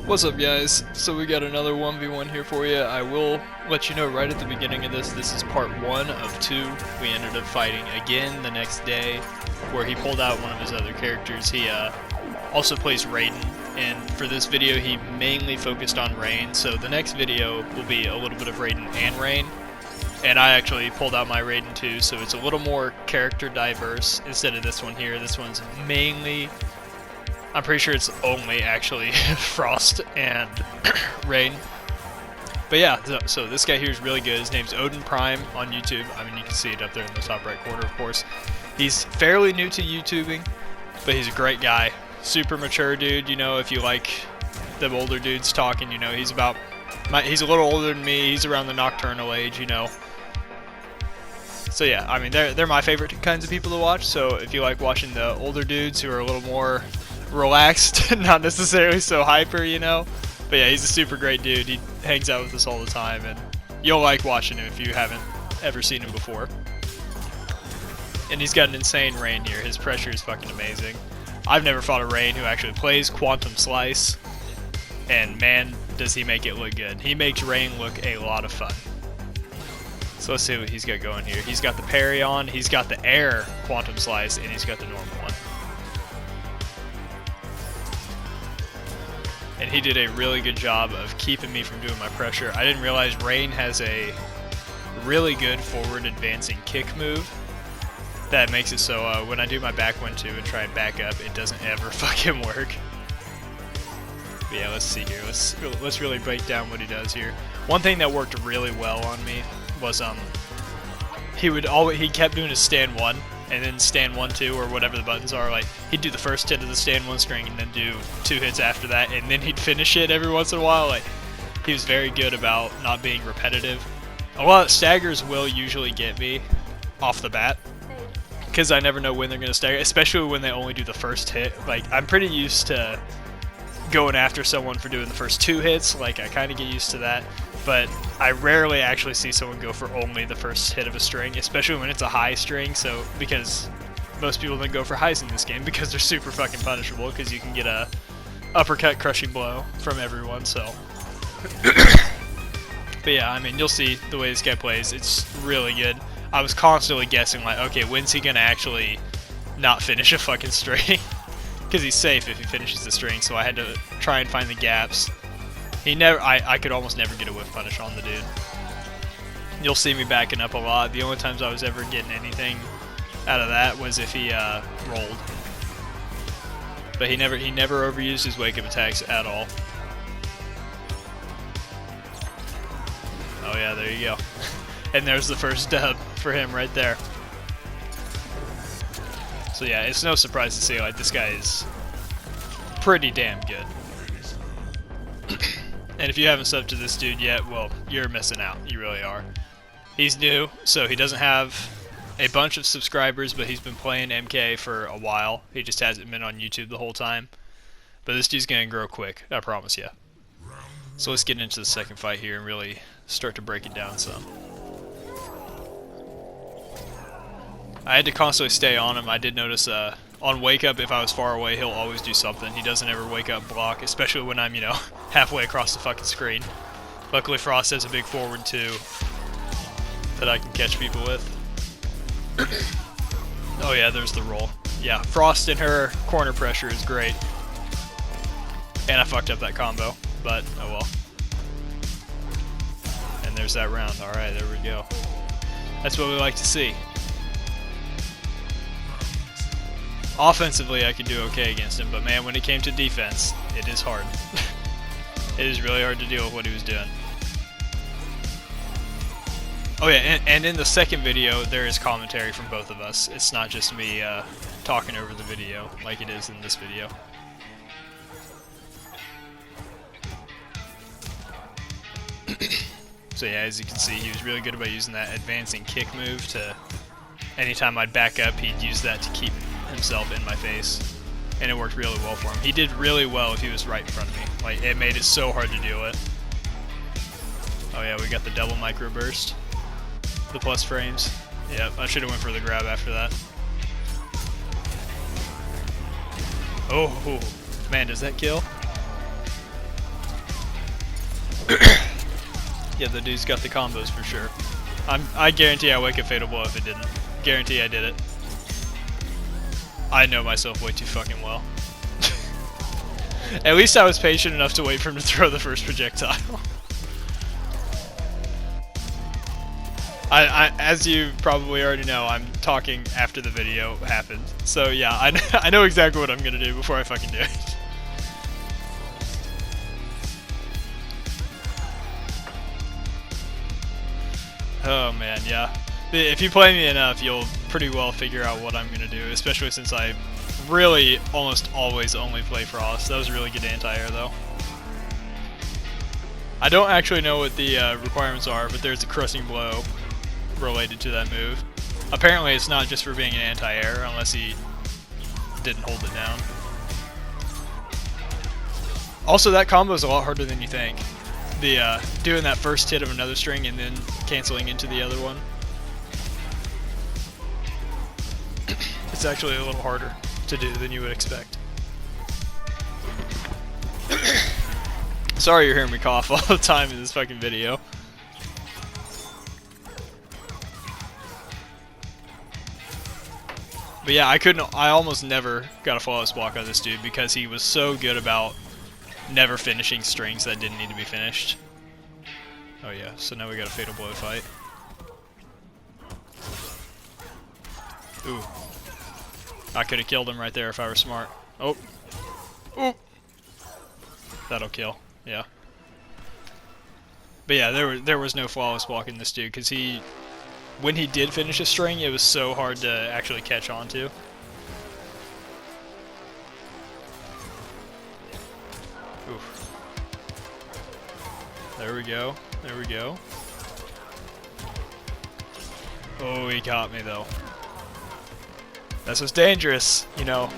What's up, guys? So we got another 1v1 here for you. I will let you know right at the beginning of this is part 1 of 2. We ended up fighting again the next day, where he pulled out one of his other characters. He also plays Raiden, and for this video he mainly focused on Rain, so the next video will be a little bit of Raiden and Rain. And I actually pulled out my Raiden too, so it's a little more character diverse instead of this one here. This one's mainly, I'm pretty sure it's only actually Frost and Rain. But yeah, so this guy here is really good. His name's Odin Prime on YouTube. I mean, you can see it up there in the top right corner, of course. He's fairly new to YouTubing, but he's a great guy. Super mature dude, you know, if you like them older dudes talking, you know, he's a little older than me. He's around the nocturnal age, you know. So yeah, I mean, they're my favorite kinds of people to watch, so if you like watching the older dudes who are a little more relaxed, not necessarily so hyper, you know. But yeah, he's a super great dude. He hangs out with us all the time, and you'll like watching him if you haven't ever seen him before. And he's got an insane Rain here. His pressure is fucking amazing. I've never fought a Rain who actually plays Quantum Slice, and man, does he make it look good. He makes Rain look a lot of fun. So let's see what he's got going here. He's got the parry on, he's got the air Quantum Slice, and he's got the normal one. And he did a really good job of keeping me from doing my pressure. I didn't realize Rain has a really good forward advancing kick move that makes it so when I do my back 1-2 and try and back up, it doesn't ever fucking work. But yeah, let's see here. Let's really break down what he does here. One thing that worked really well on me was he kept doing his stand 1 and then stand 1-2 or whatever the buttons are. Like, he'd do the first hit of the stand 1 string and then do 2 hits after that, and then he'd finish it every once in a while. Like, he was very good about not being repetitive. A lot of staggers will usually get me off the bat, because I never know when they're gonna stagger, especially when they only do the first hit. Like, I'm pretty used to going after someone for doing the first 2 hits. Like, I kind of get used to that, but I rarely actually see someone go for only the first hit of a string, especially when it's a high string. So, because most people then go for highs in this game because they're super fucking punishable, because you can get a uppercut crushing blow from everyone. So but yeah, I mean, you'll see the way this guy plays, it's really good. I was constantly guessing, like, okay, when's he gonna actually not finish a fucking string? Because he's safe if he finishes the string, so I had to try and find the gaps. I could almost never get a whiff punish on the dude. You'll see me backing up a lot. The only times I was ever getting anything out of that was if he rolled. But he never overused his wake up attacks at all. Oh yeah, there you go. And there's the first dub for him right there. So yeah, it's no surprise to see, like, this guy is pretty damn good. And if you haven't subbed to this dude yet, well, you're missing out. You really are. He's new, so he doesn't have a bunch of subscribers, but he's been playing MK for a while. He just hasn't been on YouTube the whole time. But this dude's gonna grow quick, I promise you. So let's get into the second fight here and really start to break it down some. I had to constantly stay on him. I did notice on wake up, if I was far away, he'll always do something. He doesn't ever wake up block, especially when I'm, you know, halfway across the fucking screen. Luckily, Frost has a big forward too that I can catch people with. Oh yeah, there's the roll. Yeah, Frost and her corner pressure is great. And I fucked up that combo, but oh well. And there's that round. Alright, there we go. That's what we like to see. Offensively, I could do okay against him, but man, when it came to defense, it is hard. It is really hard to deal with what he was doing. Oh yeah, and in the second video, there is commentary from both of us. It's not just me talking over the video like it is in this video. So yeah, as you can see, he was really good about using that advancing kick move to, anytime I'd back up, he'd use that to keep himself in my face, and it worked really well for him. He did really well if he was right in front of me. Like, it made it so hard to deal with. Oh yeah, we got the double micro burst, the plus frames. Yep, I should have went for the grab after that. Oh man, does that kill? Yeah, the dude's got the combos for sure. I guarantee I wake a fatal blow if it didn't. Guarantee I did it. I know myself way too fucking well. At least I was patient enough to wait for him to throw the first projectile. As you probably already know, I'm talking after the video happened. So yeah, I know exactly what I'm gonna do before I fucking do it. Oh man, yeah. If you play me enough, you'll pretty well figure out what I'm gonna do, especially since I really almost always only play Frost. That was a really good anti-air though. I don't actually know what the requirements are, but there's a crushing blow related to that move. Apparently it's not just for being an anti-air, unless he didn't hold it down. Also, that combo is a lot harder than you think. The doing that first hit of another string and then canceling into the other one. It's actually a little harder to do than you would expect. Sorry you're hearing me cough all the time in this fucking video. But yeah, I almost never got a flawless block on this dude because he was so good about never finishing strings that didn't need to be finished. Oh yeah, so now we got a fatal blow fight. Ooh. I could have killed him right there if I were smart. Oh. Ooh. That'll kill. Yeah. But yeah, there was no flawless block in this dude because when he did finish a string, it was so hard to actually catch on to. Oof. There we go. There we go. Oh, he caught me though. That's what's dangerous, you know.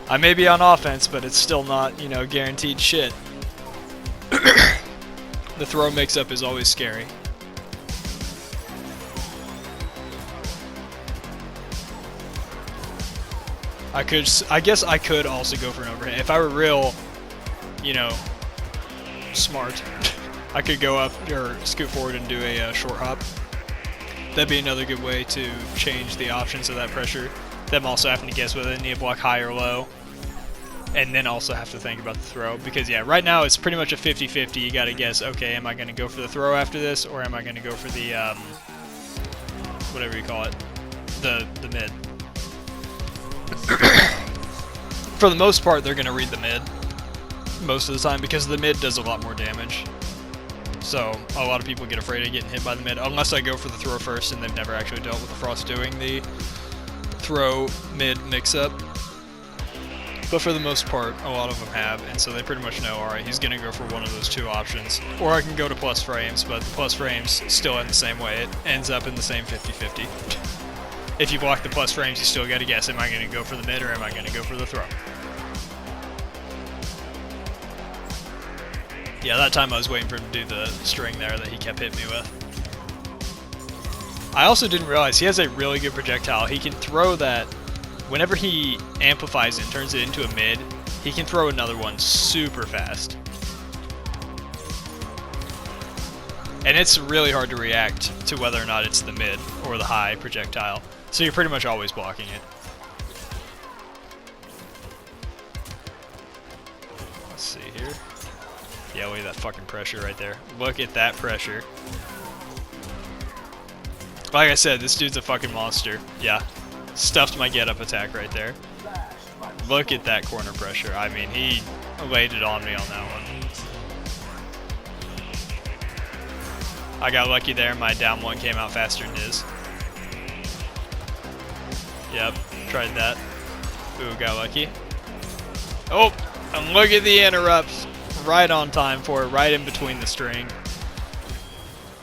I may be on offense, but it's still not, you know, guaranteed shit. The throw mix-up is always scary. I guess I could also go for an overhand. If I were real, you know, smart, I could go up or scoot forward and do a short hop. That'd be another good way to change the options of that pressure. Them also having to guess whether they need to block high or low. And then also have to think about the throw. Because yeah, right now it's pretty much a 50-50. You gotta guess, okay, am I gonna go for the throw after this, or am I gonna go for the, whatever you call it, the mid. For the most part, they're gonna read the mid most of the time because the mid does a lot more damage. So a lot of people get afraid of getting hit by the mid, unless I go for the throw first and they've never actually dealt with the Frost doing the throw mid mix-up. But for the most part, a lot of them have, and so they pretty much know, alright, he's gonna go for one of those two options. Or I can go to plus frames, but the plus frames still end the same way. It ends up in the same 50-50. If you block the plus frames, you still gotta guess, am I gonna go for the mid or am I gonna go for the throw? Yeah, that time I was waiting for him to do the string there that he kept hitting me with. I also didn't realize he has a really good projectile. He can throw that, whenever he amplifies it and turns it into a mid, he can throw another one super fast. And it's really hard to react to whether or not it's the mid or the high projectile. So you're pretty much always blocking it. Let's see here. Yeah, look at that fucking pressure right there. Look at that pressure. Like I said, this dude's a fucking monster. Yeah. Stuffed my get-up attack right there. Look at that corner pressure. I mean, he laid it on me on that one. I got lucky there. My down one came out faster than his. Yep, tried that. Ooh, got lucky. Oh, and look at the interrupts. Right on time for it, right in between the string.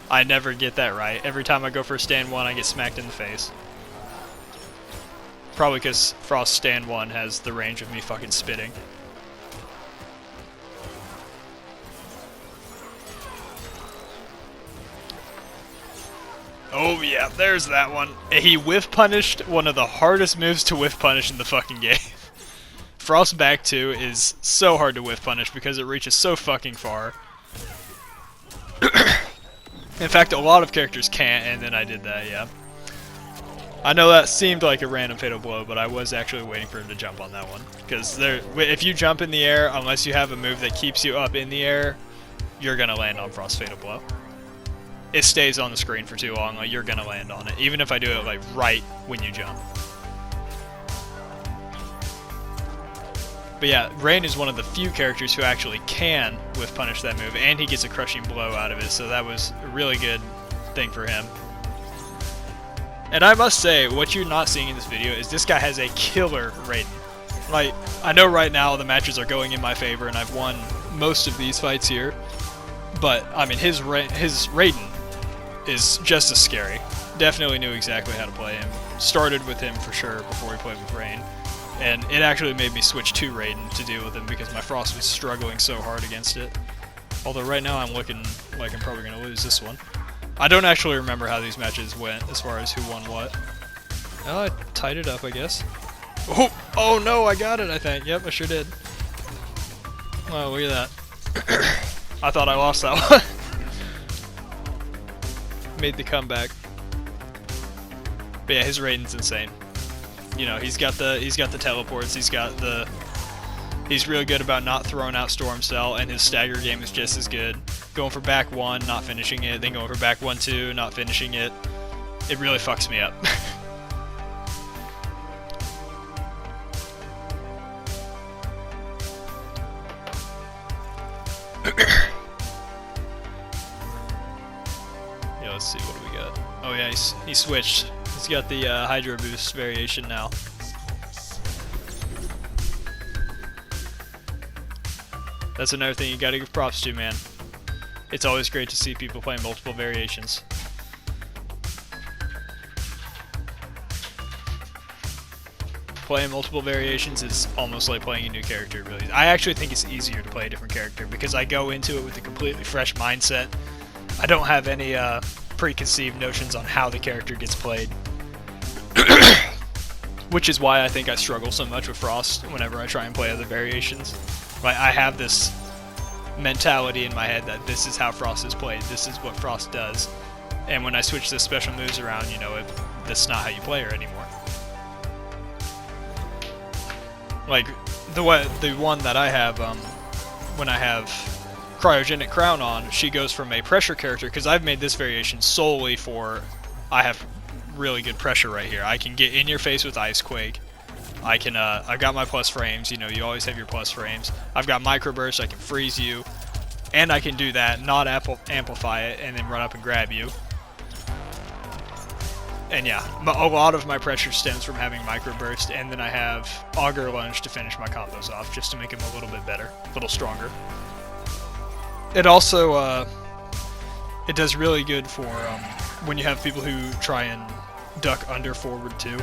I never get that right. Every time I go for a stand one, I get smacked in the face. Probably because Frost stand one has the range of me fucking spitting. Oh yeah, there's that one. He whiff punished one of the hardest moves to whiff punish in the fucking game. Frost back 2 is so hard to whiff punish because it reaches so fucking far. In fact, a lot of characters can't, and then I did that, yeah. I know that seemed like a random fatal blow, but I was actually waiting for him to jump on that one. Because if you jump in the air, unless you have a move that keeps you up in the air, you're going to land on Frost Fatal Blow. It stays on the screen for too long, like you're going to land on it, even if I do it like right when you jump. But yeah, Rain is one of the few characters who actually can with punish that move, and he gets a crushing blow out of it, so that was a really good thing for him. And I must say, what you're not seeing in this video is this guy has a killer Raiden. Like, I know right now the matches are going in my favor, and I've won most of these fights here, but I mean, his Raiden is just as scary. Definitely knew exactly how to play him. Started with him for sure before we played with Rain. And it actually made me switch to Raiden to deal with him because my Frost was struggling so hard against it. Although right now I'm looking like I'm probably going to lose this one. I don't actually remember how these matches went as far as who won what. Oh, I tied it up, I guess. Oh no, I got it, I think. Yep, I sure did. Oh, look at that. I thought I lost that one. Made the comeback. But yeah, his Raiden's insane. You know, he's got the teleports, he's really good about not throwing out Storm Cell, and his stagger game is just as good. Going for back 1, not finishing it, then going for back 1-2, not finishing it. It really fucks me up. Yeah, let's see, what do we got? Oh yeah, he switched. He's got the Hydro Boost variation now. That's another thing you gotta give props to, man. It's always great to see people playing multiple variations. Playing multiple variations is almost like playing a new character, really. I actually think it's easier to play a different character because I go into it with a completely fresh mindset. I don't have any preconceived notions on how the character gets played. Which is why I think I struggle so much with Frost whenever I try and play other variations. Like, I have this mentality in my head that this is how Frost is played, this is what Frost does. And when I switch the special moves around, you know, that's not how you play her anymore. Like, the one that I have, when I have Cryogenic Crown on, she goes from a pressure character, because I've made this variation solely for, I have really good pressure right here. I can get in your face with Ice Quake. I can, I've got my plus frames, you know, you always have your plus frames. I've got microburst, I can freeze you, and I can do that, not amplify it, and then run up and grab you. And yeah, a lot of my pressure stems from having microburst, and then I have Auger Lunge to finish my combos off, just to make them a little bit better, a little stronger. It also, it does really good for when you have people who try and duck under forward too.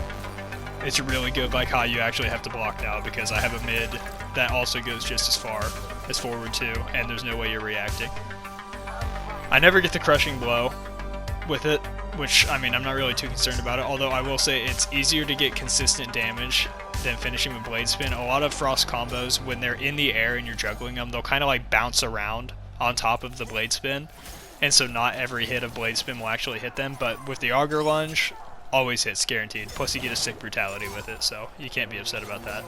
It's really good like how you actually have to block now, because I have a mid that also goes just as far as forward too, and there's no way you're reacting. I never get the crushing blow with it, which, I mean, I'm not really too concerned about it, although I will say it's easier to get consistent damage than finishing with Blade Spin. A lot of Frost combos, when they're in the air and you're juggling them, they'll kind of like bounce around on top of the Blade Spin, and so not every hit of Blade Spin will actually hit them, but with the Auger Lunge, always hits, guaranteed. Plus you get a sick brutality with it, so you can't be upset about that.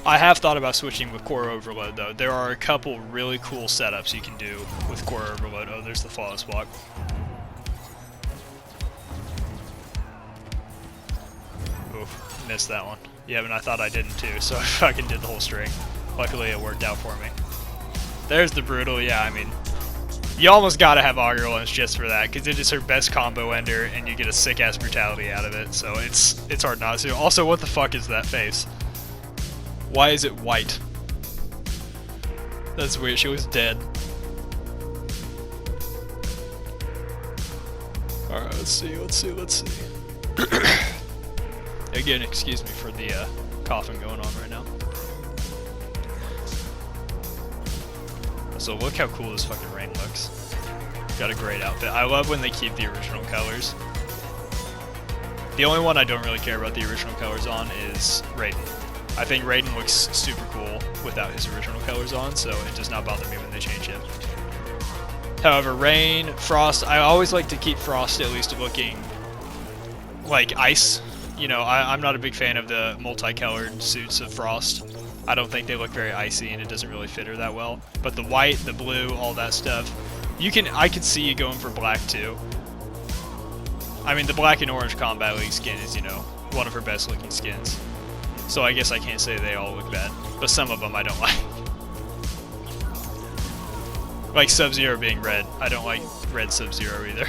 I have thought about switching with Core Overload though. There are a couple really cool setups you can do with Core Overload. Oh, there's the Flawless Block. Oof, missed that one. Yeah, and I thought I didn't too, so I fucking did the whole string. Luckily it worked out for me. There's the Brutal, yeah, I mean, you almost gotta have Auger Lunge just for that, because it is her best combo ender, and you get a sick-ass brutality out of it, so it's hard not to. Also, what the fuck is that face? Why is it white? That's weird, she looks dead. Alright, let's see. Again, excuse me for the coughing going on right now. So look how cool this fucking Rain looks. Got a great outfit. I love when they keep the original colors. The only one I don't really care about the original colors on is Raiden. I think Raiden looks super cool without his original colors on, so it does not bother me when they change him. However, Rain, Frost, I always like to keep Frost at least looking like ice. You know, I'm not a big fan of the multicolored suits of Frost. I don't think they look very icy, and it doesn't really fit her that well. But the white, the blue, all that stuff, I could see you going for black too. I mean, the black and orange Combat League skin is, you know, one of her best looking skins. So I guess I can't say they all look bad, but some of them I don't like. Like Sub-Zero being red. I don't like red Sub-Zero either.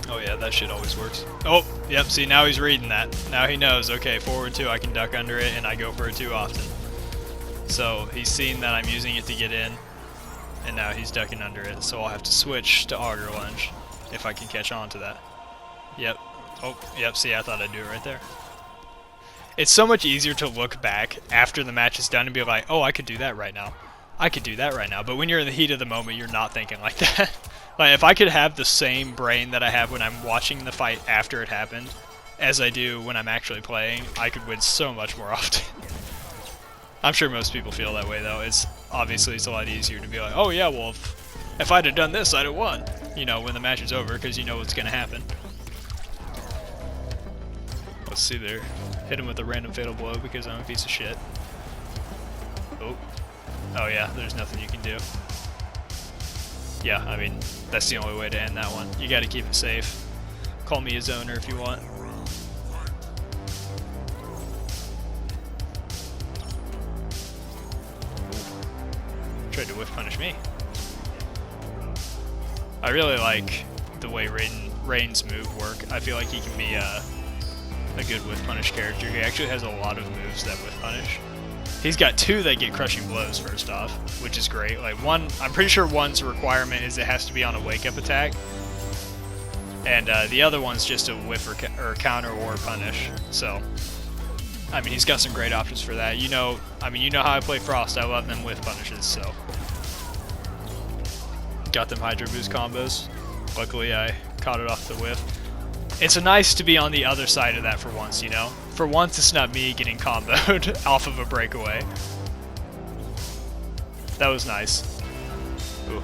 Oh yeah, that shit always works. Oh, yep, see, now he's reading that. Now he knows, okay, forward 2, I can duck under it, and I go for it too often. So he's seen that I'm using it to get in, and now he's ducking under it, so I'll have to switch to Auger Lunge if I can catch on to that. Yep. Oh, yep, see, I thought I'd do it right there. It's so much easier to look back after the match is done and be like, oh, I could do that right now. I could do that right now. But when you're in the heat of the moment, you're not thinking like that. Like, if I could have the same brain that I have when I'm watching the fight after it happened as I do when I'm actually playing, I could win so much more often. I'm sure most people feel that way, though. It's obviously it's a lot easier to be like, oh yeah, well, if I'd have done this, I'd have won. You know, when the match is over, because you know what's going to happen. Let's see there. Hit him with a random fatal blow because I'm a piece of shit. Oh. Oh yeah, there's nothing you can do. Yeah, I mean, that's the only way to end that one. You gotta keep it safe. Call me a zoner if you want. Tried to whiff punish me. I really like the way Rain's move work. I feel like he can be a good whiff punish character. He actually has a lot of moves that whiff punish. He's got 2 that get crushing blows first off, which is great. Like one, I'm pretty sure one's requirement is it has to be on a wake up attack, and the other one's just a whiff or counter or punish. So, I mean, he's got some great options for that. You know, I mean, you know how I play Frost. I love them whiff punishes. So, got them Hydro Boost combos. Luckily, I caught it off the whiff. It's nice to be on the other side of that for once, you know? For once, it's not me getting comboed off of a breakaway. That was nice. Ooh.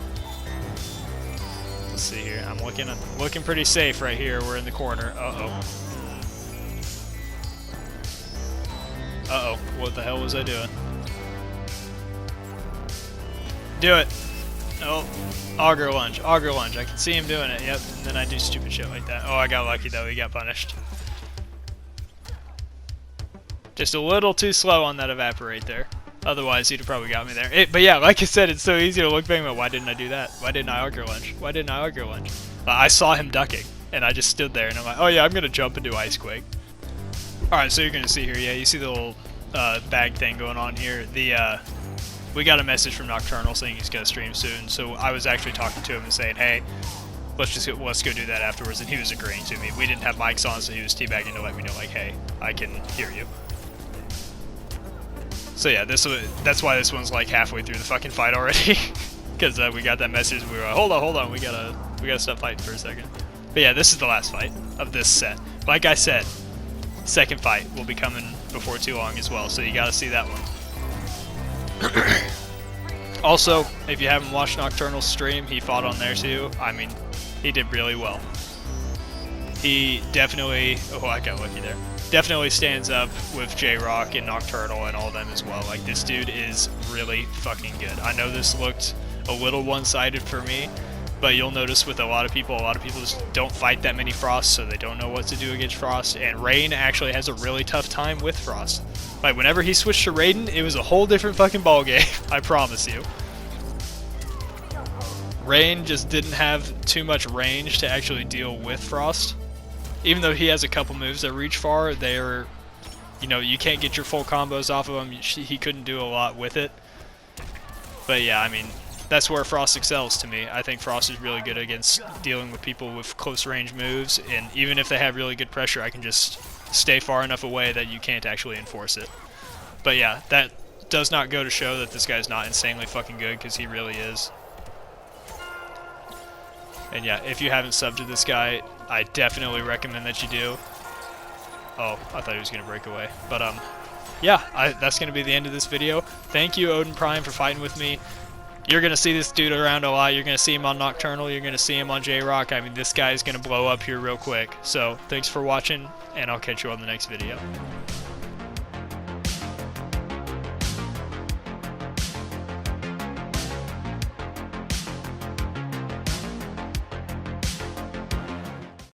Let's see here. I'm looking pretty safe right here. We're in the corner. Uh-oh. Uh-oh. What the hell was I doing? Do it. Oh, Auger Lunge, Auger Lunge. I can see him doing it, yep. And then I do stupid shit like that. Oh, I got lucky though, he got punished. Just a little too slow on that evaporate there. Otherwise, he'd have probably got me there. But yeah, like I said, it's so easy to look back and go, why didn't I do that? Why didn't I Auger Lunge? Why didn't I Auger Lunge? I saw him ducking, and I just stood there, and I'm like, oh yeah, I'm gonna jump and do Ice Quake. Alright, so you're gonna see here, yeah, you see the little bag thing going on here. We got a message from Nocturnal saying he's gonna stream soon, so I was actually talking to him and saying, hey, let's go do that afterwards, and he was agreeing to me. We didn't have mics on, so he was teabagging to let me know, like, hey, I can hear you. So yeah, that's why this one's like halfway through the fucking fight already, because we got that message. We were like, hold on, we gotta stop fighting for a second. But yeah, this is the last fight of this set. Like I said, second fight will be coming before too long as well, so you gotta see that one. Also, if you haven't watched Nocturnal's stream, he fought on there too. I mean, he did really well. He definitely, oh, I got lucky there. Definitely stands up with J-Rock and Nocturnal and all of them as well. Like, this dude is really fucking good. I know this looked a little one-sided for me, but you'll notice with a lot of people just don't fight that many Frosts, so they don't know what to do against Frost, and Rain actually has a really tough time with Frost. Like, whenever he switched to Raiden, it was a whole different fucking ballgame, I promise you. Rain just didn't have too much range to actually deal with Frost. Even though he has a couple moves that reach far, they're, you know, you can't get your full combos off of him. He couldn't do a lot with it. But yeah, I mean, that's where Frost excels to me. I think Frost is really good against dealing with people with close range moves, and even if they have really good pressure, I can just stay far enough away that you can't actually enforce it. But yeah, that does not go to show that this guy's not insanely fucking good, because he really is. And yeah, if you haven't subbed to this guy, I definitely recommend that you do. Oh, I thought he was going to break away. But yeah, that's going to be the end of this video. Thank you, Odin Prime, for fighting with me. You're going to see this dude around a lot. You're going to see him on Nocturnal. You're going to see him on J-Rock. I mean, this guy is going to blow up here real quick. So thanks for watching, and I'll catch you on the next video.